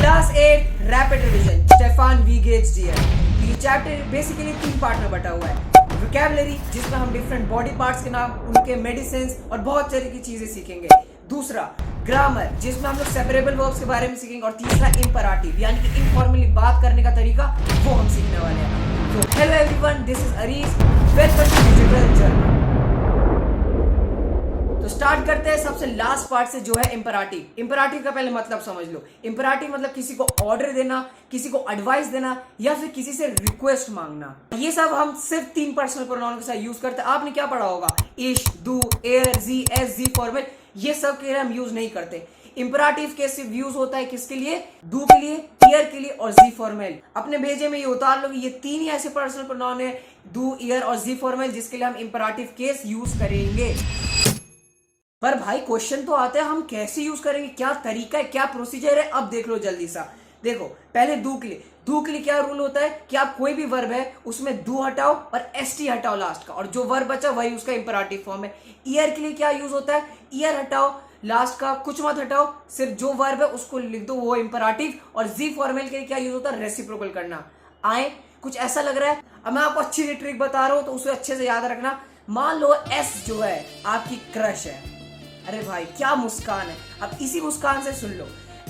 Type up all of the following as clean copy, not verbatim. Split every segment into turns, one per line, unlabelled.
Class 8 rapid revision स्टेफान वीगेट्स dear. ये चैप्टर बेसिकली 3 पार्ट में बटा हुआ है। वोकैबुलरी, जिसमें हम डिफरेंट बॉडी पार्ट्स के नाम, उनके मेडिसिन और बहुत तरह की चीजें सीखेंगे। दूसरा ग्रामर, जिसमें हम लोग सेपरेबल वर्ब्स के बारे में सीखेंगे। और तीसरा इंपराटिव, यानी कि इनफॉर्मली बात करने का तरीका, वो हम सीखने वाले हैं। तो hello everyone, this is Areej, welcome to digital journal. तो स्टार्ट करते हैं सबसे लास्ट पार्ट से, जो है इंपराटिव। इंपराटिव का पहले मतलब समझ लो। इंपराटिव मतलब किसी को ऑर्डर देना, किसी को एडवाइस देना, या फिर किसी से रिक्वेस्ट मांगना। ये सब हम सिर्फ 3 पर्सनल प्रोनाउन के साथ यूज करते हैं। आपने क्या पढ़ा होगा? इश, डू, एयर, जी, एस, जी फॉर्मल, ये सब के लिए हम यूज नहीं करते। इंपराटिव के सिर्फ यूज होता है किसके लिए? डू के लिए, ईयर के लिए और जी फॉर्मल। अपने भेजे में ये उतार लो, ये 3 ही ऐसे पर्सनल प्रोनाउन है, डू, ईयर और जी फॉर्मल, जिसके लिए हम इंपराटिव केस यूज करेंगे। पर भाई क्वेश्चन तो आता है, हम कैसे यूज करेंगे, क्या तरीका है, क्या प्रोसीजर है? अब देख लो जल्दी सा। देखो, पहले डू के लिए। डू के लिए क्या रूल होता है कि आप कोई भी वर्ब है उसमें डू हटाओ और एसटी हटाओ लास्ट का, और जो वर्ब बचा वही उसका इंपराटिव फॉर्म है। ईयर के लिए क्या यूज होता है? ईयर हटाओ लास्ट का, कुछ मत हटाओ, सिर्फ जो वर्ब है उसको लिख दो, वो इंपराटिव। और जी फॉर्मल के लिए क्या यूज होता है? रेसिप्रोकल करना। आए कुछ ऐसा लग रहा है? अब मैं आपको अच्छी सी ट्रिक बता रहा हूं, तो उसे अच्छे से याद रखना। मान लो एस जो है आपकी क्रश है। अरे भाई क्या मुस्कान है! अब इसी मुस्कान से सुन लो,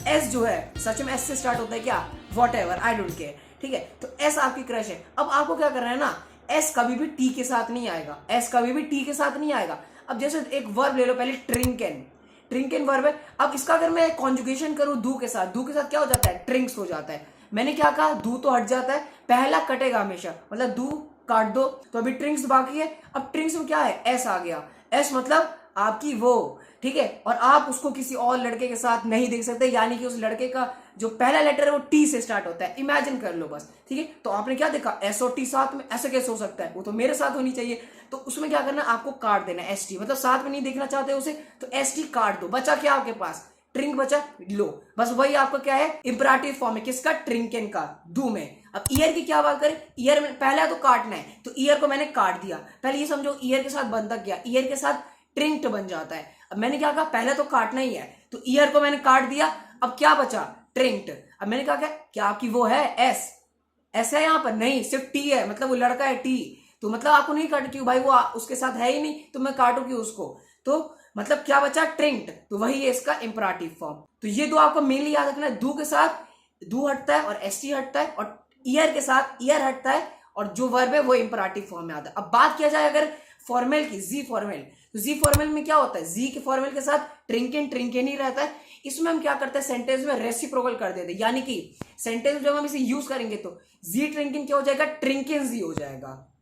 एस जो है सच में एस से स्टार्ट होता है क्या? What ever, I don't care, ठीक है? तो एस आपकी क्रश है। अब आपको क्या करना है ना, एस कभी भी टी के साथ नहीं आएगा, एस कभी भी टी के साथ नहीं आएगा। अब जैसे एक वर्ब ले लो, पहले ट्रिंकेन। ट्रिंकेन वर्ब है। अब इसका अगर मैं कॉन्जुगेशन करूं डू के साथ, डू के साथ क्या हो जाता है? ट्रिंक्स हो जाता है। मैंने क्या कहा? डू तो हट जाता है, पहला कटेगा हमेशा, मतलब डू काट दो, तो अभी ट्रिंक्स बाकी है। अब ट्रिंक्स में क्या है? एस आ गया। एस मतलब आपकी वो, ठीक है? और आप उसको किसी और लड़के के साथ नहीं देख सकते, यानी कि उस लड़के का जो पहला लेटर है वो टी से स्टार्ट होता है। इमेजिन कर लो बस, ठीक है? तो आपने क्या देखा? एस और टी साथ में, ऐसे कैसे हो सकता है? वो तो मेरे साथ होनी चाहिए। तो उसमें क्या करना, आपको काट देना एस टी, मतलब साथ में नहीं देखना चाहते उसे, तो एस टी काट दो। बचा क्या आपके पास? ट्रिंक बचा, लो, बस वही आपका क्या है? इंपराटिव फॉर्म है। किसका? ट्रिंकेन का, डू में। अब ईयर की क्या बात करें? ईयर में पहला तो काटना है, तो ईयर को मैंने काट दिया। पहले ये समझो, ईयर के साथ बनता क्या? ईयर के साथ ट्रिंक्ट बन जाता है। अब मैंने क्या कहा? पहले तो काटना ही है, तो ईयर को मैंने काट दिया। अब क्या बचा? ट्रिंक्ट। अब मैंने कहा क्या आपकी वो है एस? एस है यहाँ पर? नहीं, सिर्फ टी है, मतलब वो लड़का है टी, तो मतलब आपको नहीं काट, क्यों भाई? वो उसके साथ है ही नहीं, तो मैं काटू क्यों उसको? तो मतलब क्या बचा? ट्रिंक्ट। तो वही है इसका इंपराटिव फॉर्म। तो ये दो आपको मेनली याद रखना है। डू के साथ डू हटता है और एस टी हटता है, और ईयर के साथ ईयर हटता है, और जो वर्ब है वो इंपराटिव फॉर्म में आता है। अब बात किया जाए अगर फॉर्मल की, जी फॉर्मल, तो जी फॉर्मल में क्या होता है? जी के फॉर्मल के साथ ट्रिंकेन ट्रिंकेन ही रहता है। इसमें हम क्या करते हैं? सेंटेंस में रेसिप्रोकल कर देते हैं, यानी कि सेंटेंस जब हम इसे यूज करेंगे तो जी ट्रिंकेन क्या हो जाएगा? ट्रिंकेन जी हो जाएगा।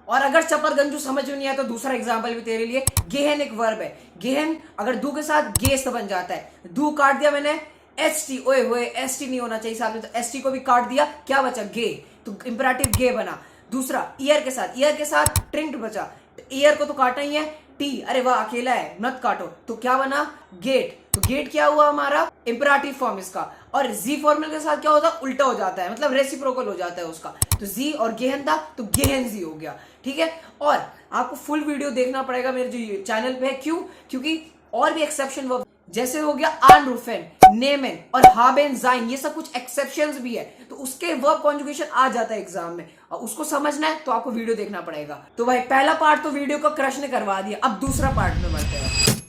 और अगर चपरगंजू समझ में नहीं आया तो दूसरा एग्जांपल भी तेरे लिए। गेहन एक वर्ब है। गेहन अगर डू के साथ गेस्ट बन जाता है, डू काट दिया मैंने, एस टी, ओए होए, एस टी नहीं होना चाहिए साथ में, तो एस टी को भी काट दिया, क्या बचा? गे, तो इंपराटिव गे बना। दूसरा ईयर के साथ ट्रिंक्ट बचा, ईयर को तो काटा ही है, टी, अरे वाह अकेला है, मत काटो, तो क्या बना? गेट। तो गेट क्या हुआ हमारा? इंपराटिव फॉर्म इसका। और जी फॉर्मल के साथ क्या होता है? उल्टा हो जाता है, मतलब रेसिप्रोकल हो जाता है उसका। तो जी और गेहन था, तो गेहन जी हो गया, ठीक है? और आपको फुल वीडियो देखना पड़ेगा मेरे जो चैनल पे है। क्यों? क्योंकि और भी एक्सेप्शन वर्ब, जैसे हो गया आनरूफेन, नेमेन और हाबेन जाइन, ये सब कुछ एक्सेप्शंस भी है, तो उसके वर्ब कॉन्जुगेशन आ जाता है एग्जाम में, और उसको समझना है तो आपको वीडियो देखना पड़ेगा। तो भाई पहला पार्ट तो वीडियो को क्रश ने करवा दिया। अब दूसरा पार्ट में बढ़ते हैं।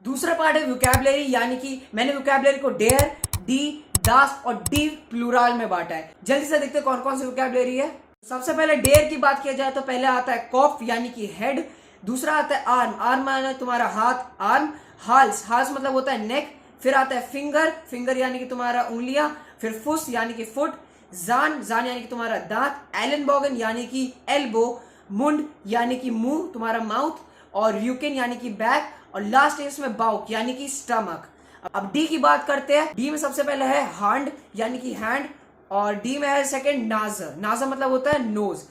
दूसरा पार्ट है वोकैबुलरी, यानी कि मैंने वोकैबुलरी को डेयर, डी, दास और डी प्लूरल में बांटा है। जल्दी से देखते हैं कौन कौन सी वोकैबुलरी है। सबसे पहले डेयर की बात किया जाए तो पहले आता है कॉफ, यानी कि हेड। दूसरा आता है आर्म, आर्म माना तुम्हारा हाथ, आर्म। हाल्स, हाल्स मतलब होता है नेक। फिर आता है फिंगर, फिंगर यानी कि तुम्हारा उंगलियां। फिर फुस यानी कि फुट। जान, जान यानी कि तुम्हारा दांत। एलेनबॉगन यानी कि एल्बो। मुंड यानी कि मुंह, तुम्हारा माउथ। और र्यूकेन यानी कि बैक। और लास्ट है इसमें बाउक, यानी कि स्टमक। अब डी की बात करते हैं। डी में सबसे पहले है हैंड, यानी कि हैंड। और डी में है सेकंड नाजर, नाजर मतलब होता है नोज।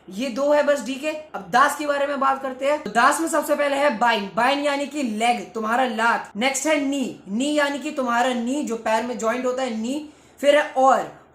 ये दो है बस डी के। अब दास के बारे में बात करते हैं। तो दास में सबसे पहले है बाइन, बाइन यानी कि लेग, तुम्हारा लात। नेक्स्ट है नी, नी यानी कि तुम्हारा नी, जो पैर में ज्वाइंट होता है, नी। फिर है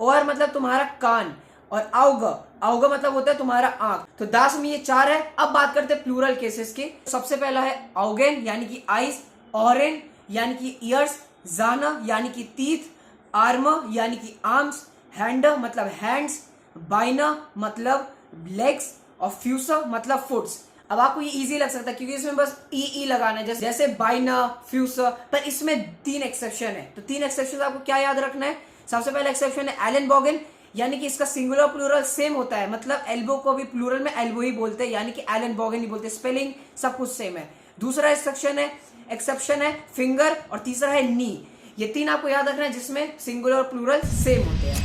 और मतलब तुम्हारा कान। और आउग, आउग मतलब होता है तुम्हारा आंख। तो दास में ये 4 है। अब बात करते हैं प्लूरल केसेस की। सबसे पहला है आउगेन यानी कि आइज, ऑरेन यानी कि ईयर्स, जाना यानी कि टीथ, आर्म यानी कि आर्म्स, हैंड मतलब हैंड्स, बाइना मतलब लेग्स और फ्यूसा मतलब फुट्स। अब आपको ये इजी लग सकता है क्योंकि इसमें बस ई लगाना है, जैसे बाइना, फ्यूसा, पर इसमें 3 एक्सेप्शन है। तो 3 एक्सेप्शन आपको क्या याद रखना है? सबसे पहला एक्सेप्शन है एलन बॉगन, यानी कि इसका सिंगुलर प्लूरल सेम होता है, मतलब एल्बो को भी प्लूरल में एल्बो ही बोलते हैं, यानी कि एलन बॉगन ही बोलते हैं, स्पेलिंग सब कुछ सेम है। दूसरा एक्सेप्शन है फिंगर, और तीसरा है नी। ये 3 आपको याद रखना है जिसमें सिंगुलर और प्लूरल सेम होते हैं।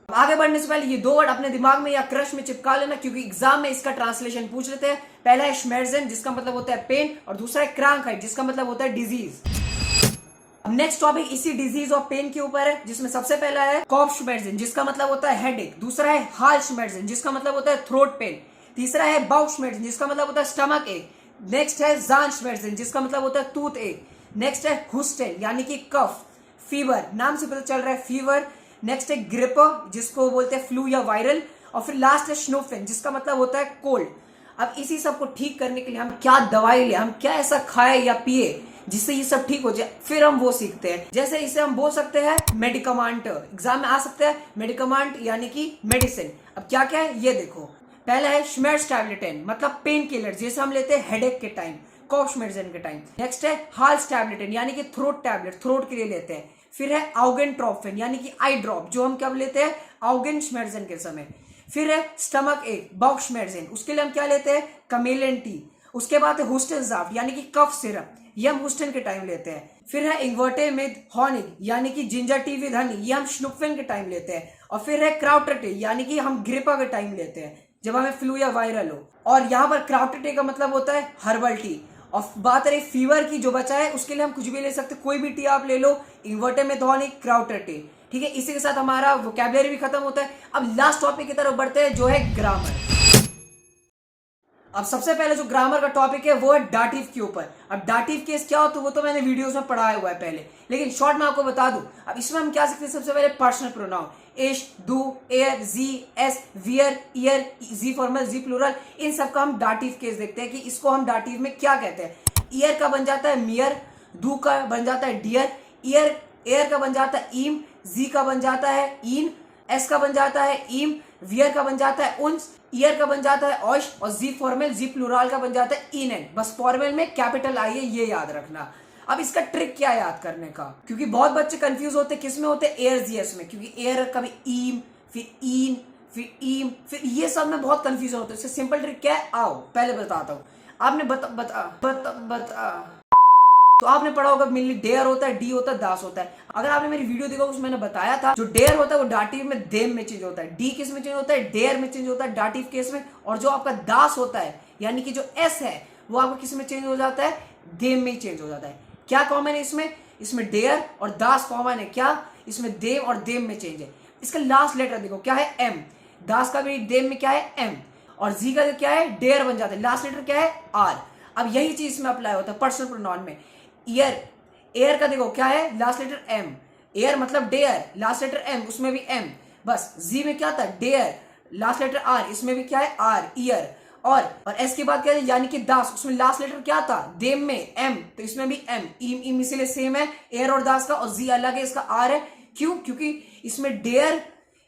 आगे बढ़ने से पहले ये 2 वर्ड अपने दिमाग में या क्रश में चिपका लेना, क्योंकि एग्जाम में इसका ट्रांसलेशन पूछ लेते हैं। पहला है श्मेर्जेन, जिसका मतलब होता है पेन, और दूसरा है क्रांकहाइट, जिसका मतलब होता है डिजीज। अब नेक्स्ट टॉपिक इसी डिजीज और पेन के ऊपर है, जिसमें सबसे पहला है कॉप्शमेर्जेन, जिसका मतलब होता है हेडेक। दूसरा है हाल्शमेर्जेन, जिसका मतलब होता है थ्रोट पेन। तीसरा है बाउशमेर्जेन, जिसका मतलब होता है स्टमक एक। नेक्स्ट है ज़ानशमेर्जेन, जिसका मतलब होता है टूथ एक। नेक्स्ट है हुस्टेल, यानी कि कफ, फीवर, नाम से पता चल रहा है फीवर। नेक्स्ट है ग्रिप, जिसको बोलते हैं फ्लू या वायरल। और फिर लास्ट है स्नोफेन, जिसका मतलब होता है कोल्ड। अब इसी सब को ठीक करने के लिए हम क्या दवाई ले, हम क्या ऐसा खाए या पिए जिससे ये सब ठीक हो जाए, फिर हम वो सीखते हैं। जैसे इसे हम बोल सकते हैं मेडिकमेंट, एग्जाम में आ सकता है मेडिकमेंट यानी कि मेडिसिन। अब क्या क्या है ये देखो। पहला है श्मेर्जेन, मतलब पेन किलर, जैसे हम लेते हैं हेडेक के टाइम, कॉप्शमेर्जेन के टाइम। नेक्स्ट है हाल्सटैब्लेटन, यानी कि थ्रोट टैबलेट, थ्रोट के लिए लेते हैं। फिर है आउगेनट्रोफिन, यानी कि आई ड्रॉप, जो हम कब लेते हैं आउगेनश्मेर्जेन के समय। फिर है स्टमक एक, बाउशमेर्जेन, उसके लिए हम क्या लेते हैं कमेलियन टी। उसके बाद है हुस्टनज़ाफ्ट, यानी कि कफ सिरप, ये हम हुस्टन के टाइम लेते हैं। फिर है इन्वर्टेमिद हॉनिक, यानी कि जिंजर टी विद हनी, ये हम स्नुफेन के टाइम लेते हैं। और फिर है क्राउटर टी, यानी कि हम ग्रिपा के टाइम लेते हैं जब हमें फ्लू या वायरल हो। और यहाँ पर क्राउटर टी का मतलब होता है हर्बल टी। और बात रही फीवर की, जो बचा है उसके लिए हम कुछ भी ले सकते, कोई भी टी आप ले लो, इन्वर्टेमिद हॉनिक, क्राउटर टी, ठीक है। इसी के साथ हमारा वोकैबुलरी भी खत्म होता है। अब लास्ट टॉपिक की तरफ बढ़ते हैं, जो है ग्रामर। अब सबसे पहले जो ग्रामर का टॉपिक है वो है डाटिव के ऊपर। अब डाटिव केस क्या होता है वो तो मैंने वीडियोस में पढ़ाया हुआ है पहले, लेकिन शॉर्ट में आपको बता दूं। अब इसमें हम क्या सीखते हैं, सबसे पहले पर्सनल प्रोनाउन, इश, डू, एयर, जी, एस, वियर, ईयर, जी फॉर्मल, जी प्लूरल, इन सब का हम डाटिव केस देखते हैं कि इसको हम डाटिव में क्या कहते हैं। ईयर का बन जाता है मियर, डू का बन जाता है डियर, एयर का बन जाता है ईम, जी का बन जाता है इन, एस का बन जाता है ईम, वियर का बन जाता है उन्स, ईयर का बन जाता है ऑश, और जी फॉर्मल, जी प्लूरल का बन जाता है इन एन। बस फॉर्मल में कैपिटल आई है, ये याद रखना। अब इसका ट्रिक क्या है याद करने का, क्योंकि बहुत बच्चे कंफ्यूज होते हैं किस में होते हैं, एयर जीएस में, क्योंकि एयर कभी ईम, फिर इन, फिर ईम, फिर ये सब में बहुत कंफ्यूजन होता है। इसका सिंपल ट्रिक क्या है, आओ पहले बताता हूँ। आपने तो आपने पढ़ा होगा मेनली डेयर होता है, डी होता है, दास होता है। अगर आपने मेरी वीडियो देखा उसमें मैंने बताया था, जो डेयर होता है वो डाटिव में देम में चेंज होता है, डी किस में चेंज होता है, डेयर में चेंज होता है डाटिव केस में। और जो आपका दास होता है यानी कि जो एस है वो आपको किस में चेंज हो जाता है, देम में ही चेंज हो जाता है। क्या कॉमन है इसमें डेयर और दास कॉमन है, क्या इसमें देम और देम में चेंज है। इसका लास्ट लेटर देखो क्या है, एम। दास का भी देम में क्या है, एम। और जी का क्या है, डेयर बन जाता है, लास्ट लेटर क्या है, आर। अब यही चीज इसमें अप्लाई होता है पर्सनल प्रोनाउन में। एयर का देखो क्या है, लास्ट लेटर एम, एयर मतलब डेयर, लास्ट लेटर एम, उसमें भी एम। बस जी में क्या था, डेयर, लास्ट लेटर आर, इसमें भी क्या है, आर, ईयर। और एस के बाद क्या है, यानी कि दास, उसमें लास्ट लेटर क्या था, देम में एम, तो इसमें भी एम, इम इसीलिए सेम है एयर और दास का। और जी अलग है, इसका आर है। क्यों, क्योंकि इसमें डेयर,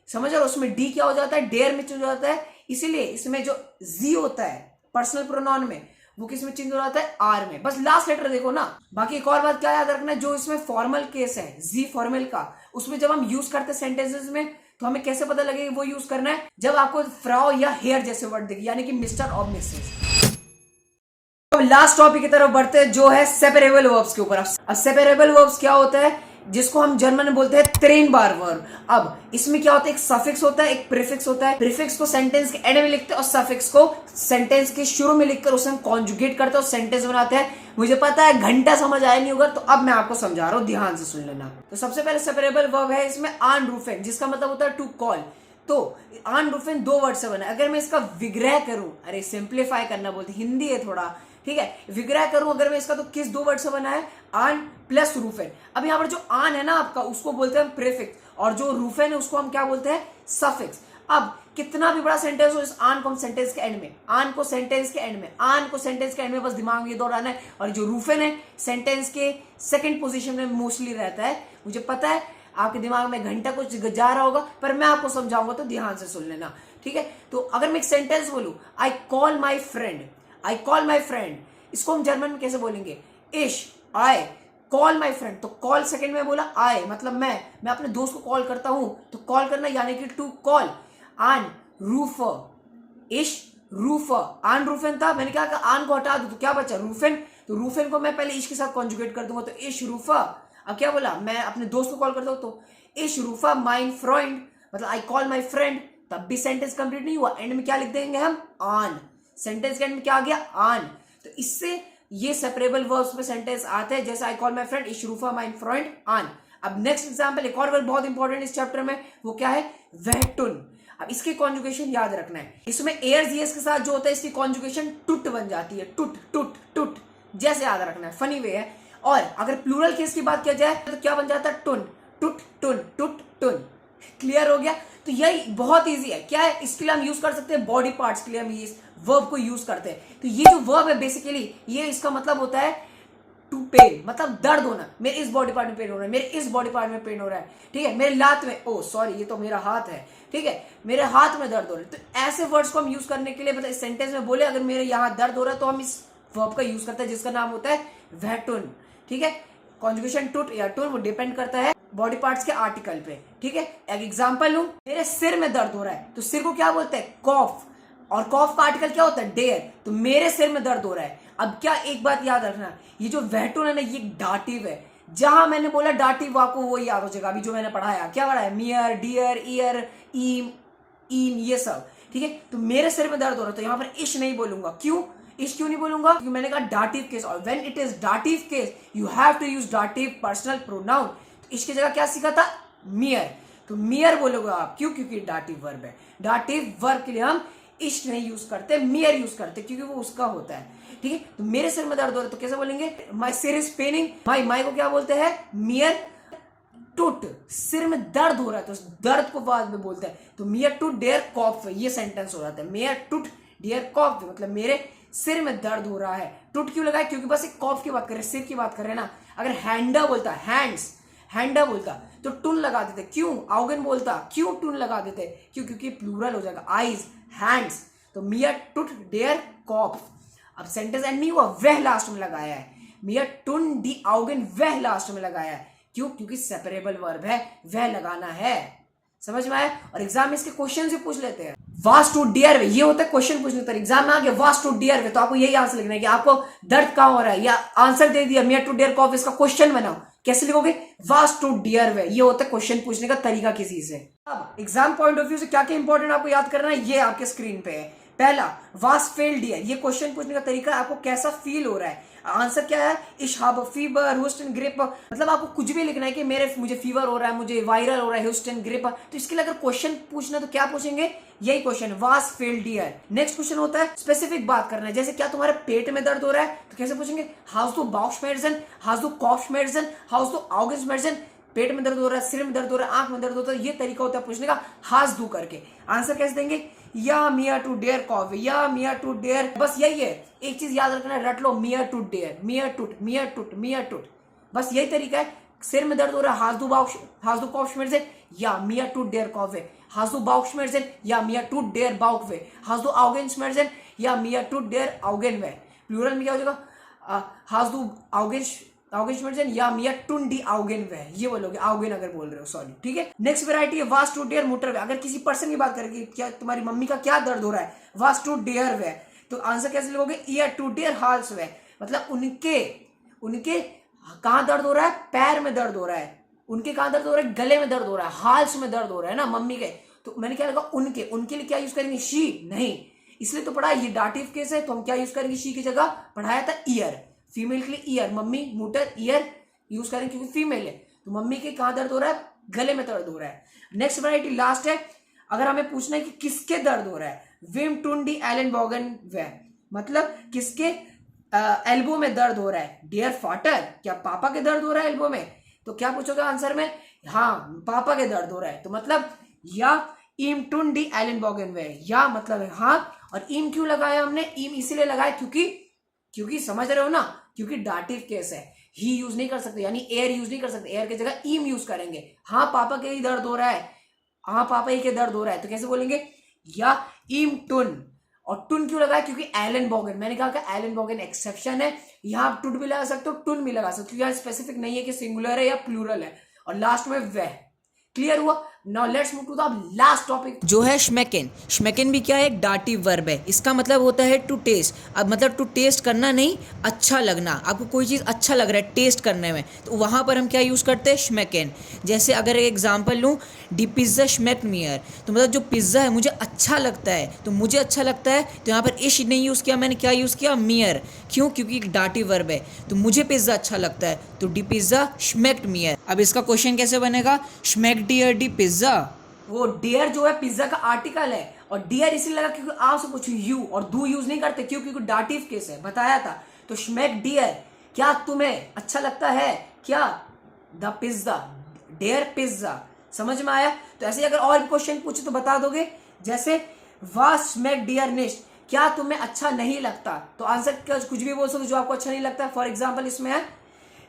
समझ रहे हो, उसमें डी क्या हो जाता है, डेयर में चेंज हो जाता है, इसीलिए इसमें जो जी होता है पर्सनल प्रोनाउन में वो किस में चेंज हो जाता है, आर में। बस लास्ट लेटर देखो ना। बाकी एक और बात क्या याद रखना है, जो इसमें फॉर्मल केस है जी फॉर्मल का, उसमें जब हम यूज करते हैं सेंटेंसेस में, तो हमें कैसे पता लगेगा वो यूज करना है, जब आपको फ्राउ या हेयर जैसे वर्ड दिखे, यानी कि मिस्टर और मिसेस। अब लास्ट टॉपिक की तरफ बढ़ते हैं, जो है सेपरेबल वर्ब्स के ऊपर। अब सेपरेबल वर्ब्स क्या होता है, जिसको हम जर्मन में बोलते हैं ट्रेन बार वर्ब। अब इसमें क्या होता है, एक सफिक्स होता है, एक प्रीफिक्स होता है। प्रीफिक्स को सेंटेंस के एंड में लिखते हैं और सफिक्स को सेंटेंस के शुरू में लिखकर उसे हम कॉन्जुगेट करते हैं और सेंटेंस बनाते हैं। मुझे पता है घंटा समझ आया नहीं होगा, तो अब मैं आपको समझा रहा हूं, ध्यान से सुन लेना। तो सबसे पहले सेपरेबल वर्ब है इसमें आनरूफेन, जिसका मतलब होता है टू कॉल। तो आनरूफेन 2 वर्ड से बना है। अगर मैं इसका विग्रह करूं, अरे सिंप्लीफाई करना बोलते, हिंदी है थोड़ा, ठीक है, विग्रह करूं अगर मैं इसका, तो किस 2 वर्ड से बना है, आन प्लस रूफेन। अब यहाँ पर जो आन है ना आपका, उसको बोलते हैं प्रीफिक्स, और जो रूफेन है उसको हम क्या बोलते हैं, सफिक्स। अब कितना भी बड़ा सेंटेंस हो, इस आन को हम सेंटेंस के एंड में, आन को सेंटेंस के एंड में, आन को सेंटेंस के एंड में, बस दिमाग में ये दौड़ाना है। और जो रूफेन है सेंटेंस के सेकंड पोजीशन में मोस्टली रहता है, मुझे पता है आपके दिमाग में घंटा कुछ जा रहा होगा, पर मैं आपको समझाऊंगा तो ध्यान से सुन लेना, ठीक है। तो अगर मैं एक सेंटेंस बोलूं, I call my friend, I call my friend, इसको हम जर्मन में कैसे बोलेंगे? इश आई कॉल माई फ्रेंड। तो कॉल सेकंड में बोला आई, मतलब मैं अपने दोस्त को कॉल करता हूं, तो कॉल करना यानी कि टू कॉल। आन रूफर, इश रूफर, आन रूफेन था, मैंने क्या कहा आन को हटा दो तो क्या बचा? रूफेन। तो रूफेन को मैं पहले इश के साथ कॉन्जुगेट कर दूंगा, तो इश रूफर। अब क्या बोला, मैं अपने दोस्त को कॉल करता हूं, तो इश रूफर माइन फ्रेंड, मतलब आई कॉल माई फ्रेंड। तब भी सेंटेंस कंप्लीट नहीं हुआ, एंड में क्या लिख देंगे हम? आन। सेंटेंस के एंड में क्या आ गया? आन। तो इससे ये सेपरेबल वर्ब्स में सेंटेंस आते हैं, जैसे आई कॉल माई फ्रेंड, इश रूफर माइन फ्रेंड, आन। अब नेक्स्ट एग्जांपल, एक और वर्ब बहुत इंपॉर्टेंट इस चैप्टर में, वो क्या है? वेहटुन। अब इसके कॉन्जुगेशन याद रखना है, इसमें एयर जीएस के साथ जो होता है इसकी कॉन्जुगेशन टुट बन जाती है, टुट टुट टुट, जैसे याद रखना है, फनी वे है। और अगर प्लूरल केस की बात किया जाए तो क्या बन जाता है? टुन, टुट टुन, टुट टुन। क्लियर हो गया? तो यही बहुत इजी है। क्या है? इसके लिए हम यूज कर सकते हैं बॉडी पार्ट्स के लिए, हम इस वर्ब को यूज करते हैं। तो ये जो वर्ब है बेसिकली, ये इसका मतलब होता है टू पेन, मतलब दर्द होना। मेरे इस बॉडी पार्ट में पेन हो रहा है, मेरे इस बॉडी पार्ट में पेन हो रहा है, ठीक है, मेरे लात में, ओ सॉरी ये तो मेरा हाथ है, ठीक है, मेरे हाथ में दर्द हो रहा है। तो ऐसे वर्ड्स को हम यूज करने के लिए, मतलब इस सेंटेंस में बोले अगर मेरे यहाँ दर्द हो रहा है, तो हम इस वर्ब का यूज करते हैं जिसका नाम होता है वेहटुन, ठीक है। कॉन्जुगेशन टुट या टुन वो डिपेंड करता है बॉडी पार्ट्स के आर्टिकल पे, ठीक है। एक एग्जांपल लूं, मेरे सिर में दर्द हो रहा है, तो सिर को क्या बोलते हैं? कॉफ, और कॉफ का आर्टिकल क्या होता है? डेयर। तो मेरे सिर में दर्द हो रहा है। अब क्या एक बात याद रखना, ये जो वेहटुन है ना, ये डाटिव है। जहां मैंने बोला डाटिव, आपको वो याद हो जाएगा। अभी जो मैंने पढ़ाया, क्या पढ़ाया? मियर, डियर, ईयर, ईम, इन, ये सब, ठीक है। तो मेरे सिर में दर्द हो रहा है, तो यहां पर इश नहीं बोलूंगा। क्यों इश क्यों नहीं बोलूंगा? क्योंकि मैंने कहा डाटिव केस, और when it is dative case you have to use dative personal pronoun. तो इसकी जगह क्या सीखा था? मियर। तो मियर बोलोगे आप, क्यों? क्योंकि डाटिव वर्ब है। डाटिव वर्ब के लिए हम इश नहीं यूज करते, मियर यूज करते, क्योंकि वो उसका होता है, ठीक है। तो मेरे सिर में दर्द हो रहा है, तो कैसे बोलेंगे? माई सिर इज पेनिंग। माई को क्या बोलते हैं? मियर टुट। सिर में दर्द हो रहा है तो दर्द को बाद में बोलते हैं, तो मियर टुट डेयर कॉफ, ये सेंटेंस हो जाता है। मियर टुट डेयर कॉफ, मतलब मेरे सिर में दर्द हो रहा है। टुट क्यों लगाए? क्योंकि बस एक कॉफ की बात कर रहे हैं, सिर की बात कर रहे हैं ना। अगर हैंडा बोलता, हैंड्स, हैंडा बोलता तो टुन लगा देते। क्यों? आउगन बोलता, क्यों टुन लगा देते? क्यों? क्योंकि प्लूरल हो जाएगा, आईज, हैंड्स। तो मियर टुट डेयर कॉफ। अब सेंटेंस एंड नहीं हुआ, वह लास्ट में लगाया है। मियर टुन डी आउगन, वह लास्ट में लगाया है। क्यों? क्योंकि सेपरेबल वर्ब है, वह लगाना है। समझ में आया? और एग्जाम में इसके क्वेश्चन से पूछ लेते हैं। वास टू डियर वे, ये होता है क्वेश्चन पूछने का। एग्जाम में आ गया वास टू डियर वे, तो आपको यही आंसर लिखना है कि आपको दर्द कहां हो रहा है, या आंसर दे दिया मियर टू डियर कॉफ, इसका क्वेश्चन बनाओ। कैसे लिखोगे? वास टू डियर वे, ये होता है क्वेश्चन पूछने का तरीका किसी से। अब एग्जाम पॉइंट ऑफ व्यू से क्या क्या इंपॉर्टेंट आपको याद करना है, ये आपके स्क्रीन पे है। पहला, वास फेल डियर, ये क्वेश्चन पूछने का तरीका, आपको कैसा फील हो रहा है। आंसर क्या है? इश हैव फीवर, ह्यूस्टन ग्रिप, मतलब आपको कुछ भी लिखना है कि मुझे फीवर हो रहा है, मुझे वायरल हो रहा है, ह्यूस्टन ग्रिप। तो इसके लिए अगर क्वेश्चन पूछना तो क्या पूछेंगे? यही क्वेश्चन, वास फेल डियर। नेक्स्ट क्वेश्चन होता है स्पेसिफिक बात करना है, जैसे क्या तुम्हारे पेट में दर्द हो रहा है, तो कैसे पूछेंगे? हाउस दू बाउशमेर्जन, हाउस दू कॉफशमेर्जन, हाउस दू आउगेंसमेर्जन। पेट में दर्द हो रहा है, सिर में दर्द हो रहा है, आंख में दर्द होता है, ये तरीका होता है पूछने का, हास दू करके। आंसर कैसे देंगे? या मियर टू डेयर कॉफ, या मियर टू डेयर, बस यही है। एक चीज याद रखना है, रट लो, मियर टू डेयर, मियर टूट, मियर टूट, मियर टूट, बस यही तरीका है। सिर में दर्द हो रहा है, हास दू कॉफशमेर्जन, या मियर टू डेयर कॉफ, हास दू बाउशमेर्जन, या मियर टू डेयर बाउक वे, हास दू आउगेंसमेर्जन, या मियर टू डेयर आउगेन वे। प्लूरल में क्या हो जाएगा? हास दू आउगेंसमेर्जन, या मियर टुन डी आउगेन वे, ये बोलोगे, आउगेन अगर बोल रहे हो, सॉरी, ठीक है। नेक्स्ट वैरायटी है वास टू डेयर मोटर वे। अगर किसी पर्सन की बात करेंगे, क्या तुम्हारी मम्मी का क्या दर्द हो रहा है, वास टू डेयर वे, तो आंसर कैसे लिखोगे? ईयर टू डेयर हाल्स वे, मतलब उनके कहां दर्द हो रहा है? पैर में दर्द हो रहा है। उनके कहां दर्द हो रहा है? गले में दर्द हो रहा है, हाल्स में दर्द हो रहा है ना मम्मी के। तो मैंने क्या लगा? उनके लिए क्या यूज करेंगे? शी नहीं, इसलिए तो पढ़ा, ये डाटिव केस है, तो हम क्या यूज करेंगे? शी की जगह पढ़ाया था ईयर। फीमेल के लिए year, mummy motor, year use करेंगे क्योंकि फीमेल है। तो मम्मी के कहां दर्द हो रहा है? गले में दर्द हो रहा है। नेक्स्ट वैरायटी लास्ट है, अगर हमें पूछना है कि किसके दर्द हो रहा है, विम टुन डी एलन बॉगन वे, मतलब किसके एल्बो में दर्द हो रहा है? डियर फाटर, क्या पापा के दर्द हो रहा है एल्बो में? तो क्या पूछोगे आंसर में? हाँ, पापा के दर्द हो रहा है। तो मतलब या इम टुन डी एलन बॉगन वे, या मतलब है हाँ, और इम क्यों लगाया हमने? इम इसीलिए लगाया क्योंकि समझ रहे हो ना, क्योंकि डाटिव केस है। ही यूज नहीं कर सकते, यानी एयर यूज नहीं कर सकते, एयर की जगह ईम यूज करेंगे। हाँ पापा के ही दर्द हो रहा है, हाँ पापा ही के दर्द हो रहा है, तो कैसे बोलेंगे, या ईम टुन। और टुन क्यों लगा है, क्योंकि एलन बॉगन, मैंने कहा कि एलन बॉगन एक्सेप्शन है, यहाँ आप टुन भी लगा सकते हो, टुन भी लगा सकते हो, क्योंकि यहाँ स्पेसिफिक नहीं है कि सिंगुलर है या प्लूरल है। और लास्ट में वह। क्लियर हुआ? Now let's move to the last topic जो है श्मेकेन। श्मेकेन भी क्या है, एक डाटिव वर्ब है। इसका मतलब होता है टू टेस्ट। अब मतलब टू टेस्ट करना नहीं, अच्छा लगना। आपको कोई चीज़ अच्छा लग रहा है टेस्ट करने में, तो वहाँ पर हम क्या यूज़ करते हैं, श्मेकेन। जैसे अगर एक एग्जांपल लूँ, डी पिज़्ज़ा श्मेक्ट मियर, तो मतलब जो पिज़्ज़ा है मुझे अच्छा लगता है, तो मुझे अच्छा लगता है, तो यहाँ पर इश नहीं यूज़ किया मैंने, क्या यूज़ किया, मियर। क्यों? क्योंकि एक डाटिव वर्ब है, तो मुझे पिज़्ज़ा अच्छा लगता है, तो डी पिज़्ज़ा श्मेक्ट मियर। अब इसका क्वेश्चन कैसे बनेगा, श्मेक्ट डियर डी पिज़्ज़ा। वो डियर जो है पिज्जा का आर्टिकल है, और डियर इसलिए लगा क्योंकि आपसे पूछू यू, और दू यूज नहीं करते, क्यों? क्योंकि डाटिव केस है, बताया था। तो श्मेक डियर, क्या तुम्हें अच्छा लगता है क्या द पिज्जा, डियर पिज्जा। समझ में आया? तो ऐसे अगर और क्वेश्चन पूछे तो बता दोगे, जैसे वास श्मेक डियर निस्ट, क्या तुम्हें अच्छा नहीं लगता, तो आंसर कुछ भी बोल सकते जो आपको अच्छा नहीं लगता। फॉर एग्जाम्पल इसमें है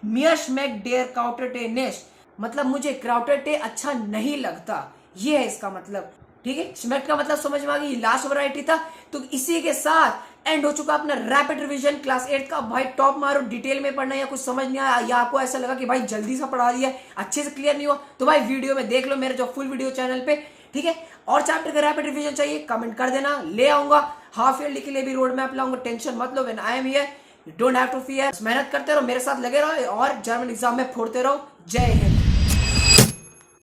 मियर श्मेक डियर काउटर टे नेस्ट, मतलब मुझे क्राउटर टे अच्छा नहीं लगता, ये है इसका मतलब। ठीक है, श्मेक्ट का मतलब समझ में आ गई, लास्ट वैरायटी था। तो इसी के साथ एंड हो चुका अपना रैपिड रिवीजन क्लास 8 का। भाई टॉप मारो, डिटेल में पढ़ना, या कुछ समझ नहीं आया, या आपको ऐसा लगा कि भाई जल्दी से पढ़ा दिया, अच्छे से क्लियर नहीं हुआ, तो भाई वीडियो में देख लो मेरे जो फुल वीडियो चैनल पे। ठीक है, और चैप्टर का रैपिड रिवीजन चाहिए कमेंट कर देना, ले आऊंगा। हाफ ईयरली के लिए भी रोड मैप लाऊंगा, टेंशन मत लो, when I am here, don't have to fear. मेहनत करते रहो, मेरे साथ लगे रहो, और जर्मन एग्जाम में फोड़ते रहो। जय हिंद।